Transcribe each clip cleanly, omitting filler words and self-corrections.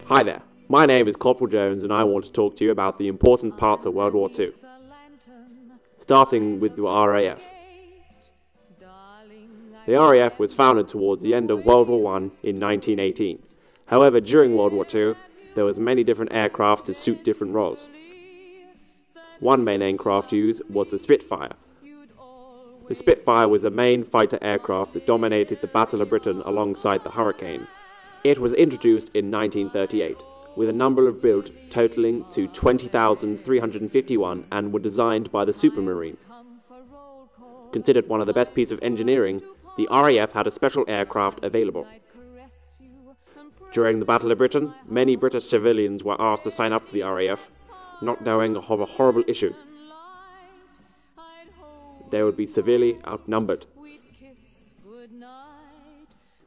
Hi there, my name is Corporal Jones and I want to talk to you about the important parts of World War II, starting with the RAF. The RAF was founded towards the end of World War I in 1918. However, during World War II, there was many different aircraft to suit different roles. One main aircraft used was the Spitfire. The Spitfire was a main fighter aircraft that dominated the Battle of Britain alongside the Hurricane. It was introduced in 1938, with a number of built totaling to 20,351 and were designed by the Supermarine. Considered one of the best pieces of engineering, the RAF had a special aircraft available. During the Battle of Britain, many British civilians were asked to sign up for the RAF, not knowing of a horrible issue. They would be severely outnumbered.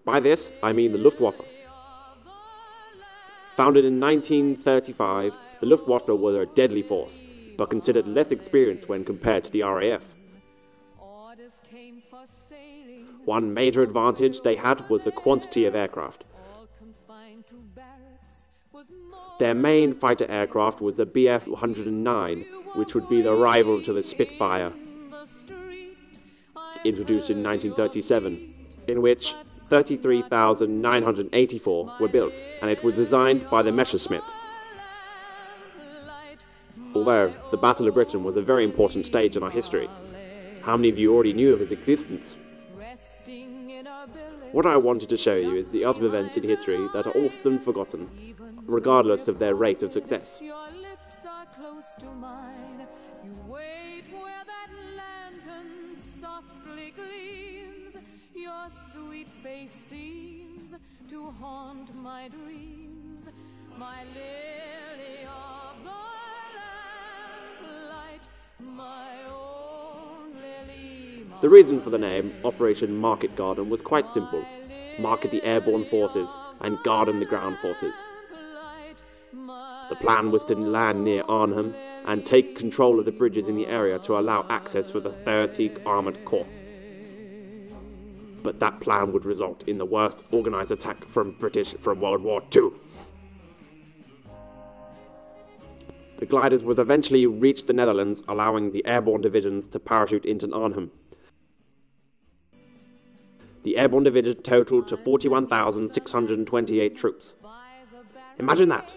By this, I mean the Luftwaffe. Founded in 1935, the Luftwaffe was a deadly force, but considered less experienced when compared to the RAF. One major advantage they had was the quantity of aircraft. Their main fighter aircraft was the Bf-109, which would be the rival to the Spitfire, introduced in 1937, in which 33,984 were built, and it was designed by the Messerschmitt. Although the Battle of Britain was a very important stage in our history, how many of you already knew of its existence? What I wanted to show you is the other events in history that are often forgotten, regardless of their rate of success. Your sweet face seems to haunt my dreams, my lily of the lamplight, my own lily. The reason for the name, Operation Market Garden, was quite simple: market the airborne forces and garden the ground forces. The plan was to land near Arnhem and take control of the bridges in the area to allow access for the 30th Armoured Corps. But that plan would result in the worst organised attack from World War II. The gliders would eventually reach the Netherlands, allowing the airborne divisions to parachute into Arnhem. The airborne division totaled to 41,628 troops. Imagine that!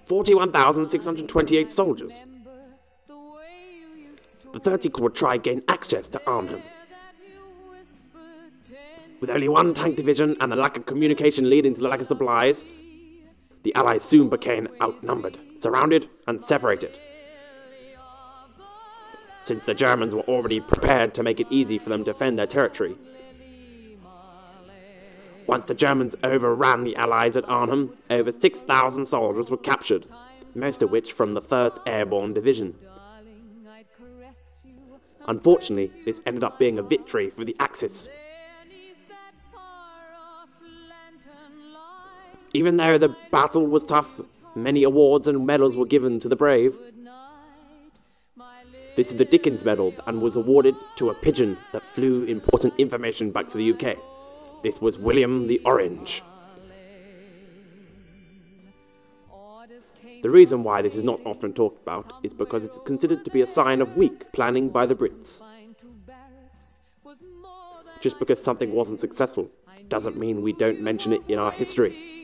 41,628 soldiers! The 30th Corps would try to gain access to Arnhem. With only one tank division and the lack of communication leading to the lack of supplies, the Allies soon became outnumbered, surrounded and separated. Since the Germans were already prepared to make it easy for them to defend their territory. Once the Germans overran the Allies at Arnhem, over 6,000 soldiers were captured, most of which from the 1st Airborne Division. Unfortunately, this ended up being a victory for the Axis. Even though the battle was tough, many awards and medals were given to the brave. This is the Dickens Medal and was awarded to a pigeon that flew important information back to the UK. This was William the Orange. The reason why this is not often talked about is because it's considered to be a sign of weak planning by the Brits. Just because something wasn't successful doesn't mean we don't mention it in our history.